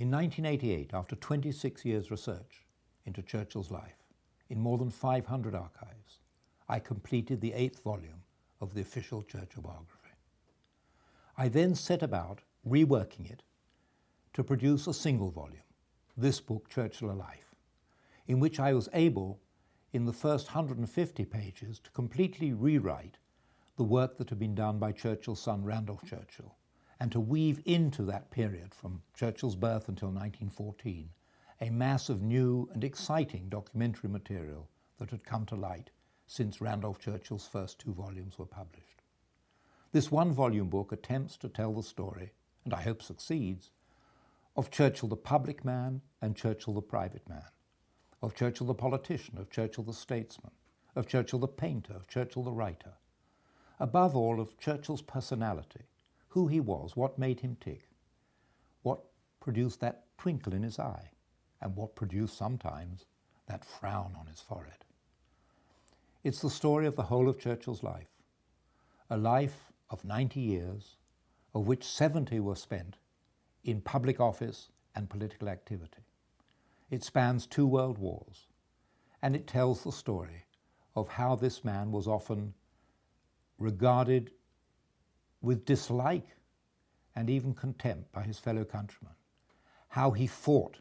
In 1988, after 26 years' research into Churchill's life, in more than 500 archives, I completed the 8th volume of the official Churchill biography. I then set about reworking it to produce a single volume, this book, Churchill A Life, in which I was able, in the first 150 pages, to completely rewrite the work that had been done by Churchill's son, Randolph Churchill, and to weave into that period, from Churchill's birth until 1914, a mass of new and exciting documentary material that had come to light since Randolph Churchill's first 2 volumes were published. This one-volume book attempts to tell the story, and I hope succeeds, of Churchill the public man and Churchill the private man, of Churchill the politician, of Churchill the statesman, of Churchill the painter, of Churchill the writer, above all of Churchill's personality, who he was, what made him tick, what produced that twinkle in his eye, and what produced sometimes that frown on his forehead. It's the story of the whole of Churchill's life, a life of 90 years, of which 70 were spent in public office and political activity. It spans 2 world wars, and it tells the story of how this man was often regarded with dislike and even contempt by his fellow countrymen, how he fought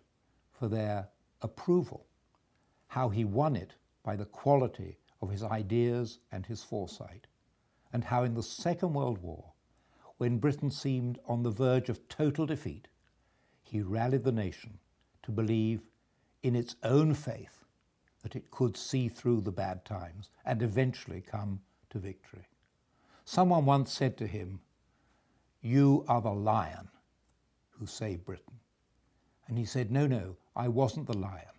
for their approval, how he won it by the quality of his ideas and his foresight, and how in the Second World War, when Britain seemed on the verge of total defeat, he rallied the nation to believe in its own faith that it could see through the bad times and eventually come to victory. Someone once said to him, "You are the lion who saved Britain." And he said, no, I wasn't the lion,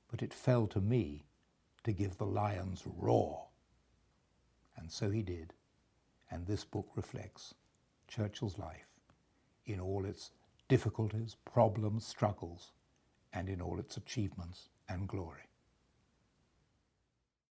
but it fell to me to give the lion's roar. And so he did. And this book reflects Churchill's life in all its difficulties, problems, struggles, and in all its achievements and glory.